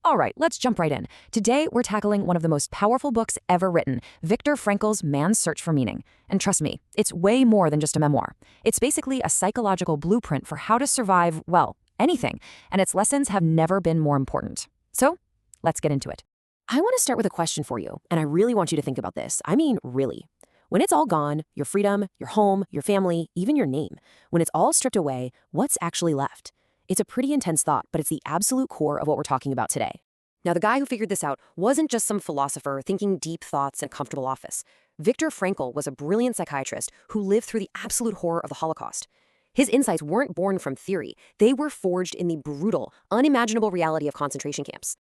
All right, let's jump right in. Today, we're tackling one of the most powerful books ever written, Viktor Frankl's Man's Search for Meaning. And trust me, it's way more than just a memoir. It's basically a psychological blueprint for how to survive, well, anything, and its lessons have never been more important. So, let's get into it. I want to start with a question for you, and I really want you to think about this. I mean, really. When it's all gone, your freedom, your home, your family, even your name, when it's all stripped away, what's actually left? It's a pretty intense thought, but it's the absolute core of what we're talking about today. Now, the guy who figured this out wasn't just some philosopher thinking deep thoughts in a comfortable office. Viktor Frankl was a brilliant psychiatrist who lived through the absolute horror of the Holocaust. His insights weren't born from theory. They were forged in the brutal, unimaginable reality of concentration camps.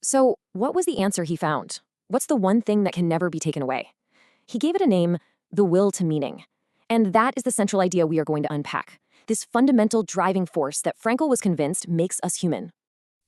So, what was the answer he found? What's the one thing that can never be taken away? He gave it a name, the will to meaning. And that is the central idea we are going to unpack. This fundamental driving force that Frankl was convinced makes us human.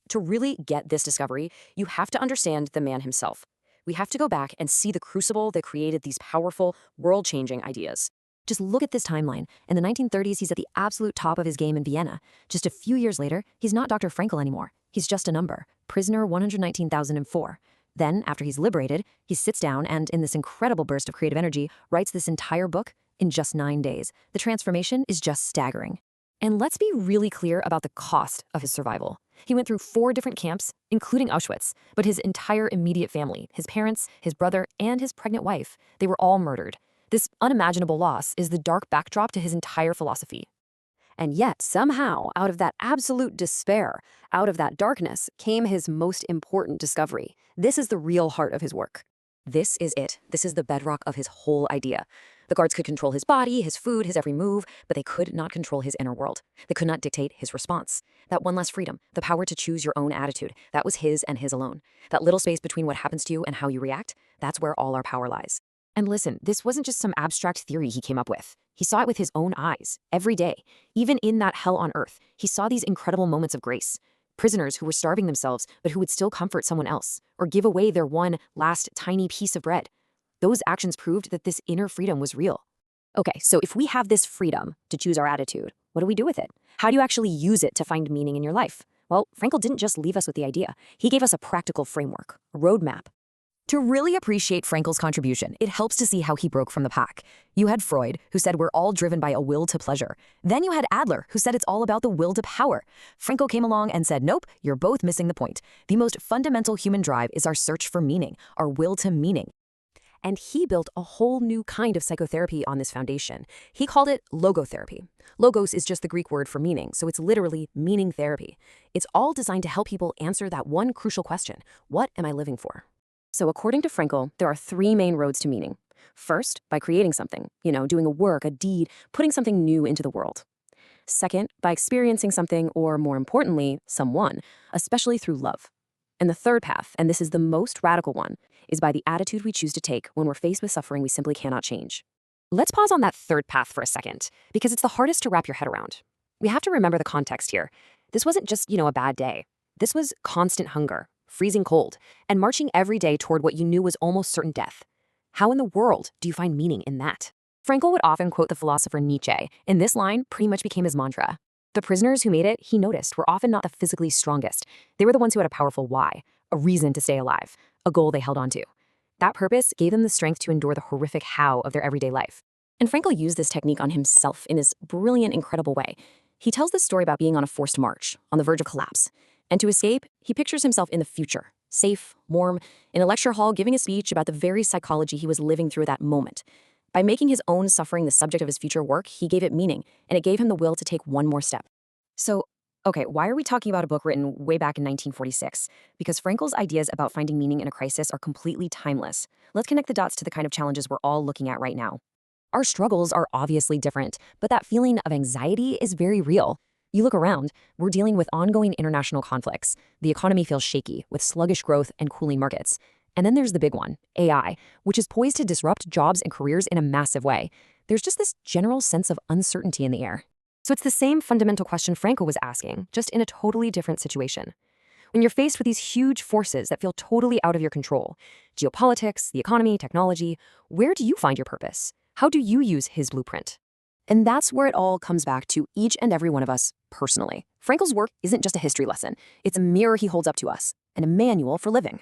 To really get this discovery, you have to understand the man himself. We have to go back and see the crucible that created these powerful, world-changing ideas. Just look at this timeline. In the 1930s, he's at the absolute top of his game in Vienna. Just a few years later, he's not Dr. Frankl anymore. He's just a number, prisoner 119,004. Then, after he's liberated, he sits down and, in this incredible burst of creative energy, writes this entire book in just 9 days. The transformation is just staggering. And let's be really clear about the cost of his survival. He went through 4 different camps, including Auschwitz, but his entire immediate family, his parents, his brother, and his pregnant wife, they were all murdered. This unimaginable loss is the dark backdrop to his entire philosophy. And yet, somehow, out of that absolute despair, out of that darkness, came his most important discovery. This is the real heart of his work. This is it. This is the bedrock of his whole idea. The guards could control his body, his food, his every move, but they could not control his inner world. They could not dictate his response. That one last freedom, the power to choose your own attitude, that was his and his alone. That little space between what happens to you and how you react, that's where all our power lies. And listen, this wasn't just some abstract theory he came up with. He saw it with his own eyes, every day. Even in that hell on earth, he saw these incredible moments of grace. Prisoners who were starving themselves, but who would still comfort someone else, or give away their one last tiny piece of bread. Those actions proved that this inner freedom was real. Okay, so if we have this freedom to choose our attitude, what do we do with it? How do you actually use it to find meaning in your life? Well, Frankl didn't just leave us with the idea. He gave us a practical framework, a roadmap. To really appreciate Frankl's contribution, it helps to see how he broke from the pack. You had Freud, who said we're all driven by a will to pleasure. Then you had Adler, who said it's all about the will to power. Frankl came along and said, nope, you're both missing the point. The most fundamental human drive is our search for meaning, our will to meaning. And he built a whole new kind of psychotherapy on this foundation. He called it logotherapy. Logos is just the Greek word for meaning, so it's literally meaning therapy. It's all designed to help people answer that one crucial question: what am I living for? So according to Frankl, there are 3 main roads to meaning. First, by creating something, doing a work, a deed, putting something new into the world. Second, by experiencing something, or more importantly, someone, especially through love. And the third path, and this is the most radical one, is by the attitude we choose to take when we're faced with suffering we simply cannot change. Let's pause on that third path for a second, because it's the hardest to wrap your head around. We have to remember the context here. This wasn't just, a bad day. This was constant hunger, freezing cold, and marching every day toward what you knew was almost certain death. How in the world do you find meaning in that? Frankl would often quote the philosopher Nietzsche, and this line pretty much became his mantra. The prisoners who made it, he noticed, were often not the physically strongest. They were the ones who had a powerful why, a reason to stay alive, a goal they held onto. That purpose gave them the strength to endure the horrific how of their everyday life. And Frankl used this technique on himself in his brilliant, incredible way. He tells this story about being on a forced march, on the verge of collapse. And to escape, he pictures himself in the future, safe, warm, in a lecture hall giving a speech about the very psychology he was living through at that moment. By making his own suffering the subject of his future work, he gave it meaning, and it gave him the will to take one more step. So, okay, why are we talking about a book written way back in 1946? Because Frankl's ideas about finding meaning in a crisis are completely timeless. Let's connect the dots to the kind of challenges we're all looking at right now. Our struggles are obviously different, but that feeling of anxiety is very real. You look around, we're dealing with ongoing international conflicts. The economy feels shaky, with sluggish growth and cooling markets. And then there's the big one, AI, which is poised to disrupt jobs and careers in a massive way. There's just this general sense of uncertainty in the air. So it's the same fundamental question Frankl was asking, just in a totally different situation. When you're faced with these huge forces that feel totally out of your control, geopolitics, the economy, technology, where do you find your purpose? How do you use his blueprint? And that's where it all comes back to each and every one of us personally. Frankl's work isn't just a history lesson. It's a mirror he holds up to us. and a manual for living.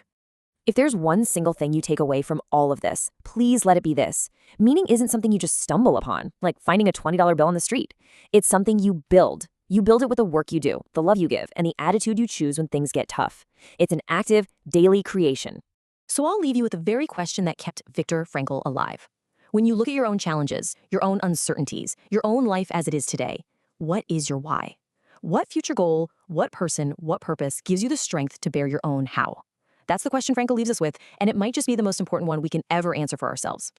If there's one single thing you take away from all of this, please let it be this. Meaning isn't something you just stumble upon, like finding a $20 bill on the street. It's something you build. You build it with the work you do, the love you give, and the attitude you choose when things get tough. It's an active, daily creation. So I'll leave you with the very question that kept Viktor Frankl alive. When you look at your own challenges, your own uncertainties, your own life as it is today, what is your why? What future goal, what person, what purpose gives you the strength to bear your own how? That's the question Frankl leaves us with, and it might just be the most important one we can ever answer for ourselves.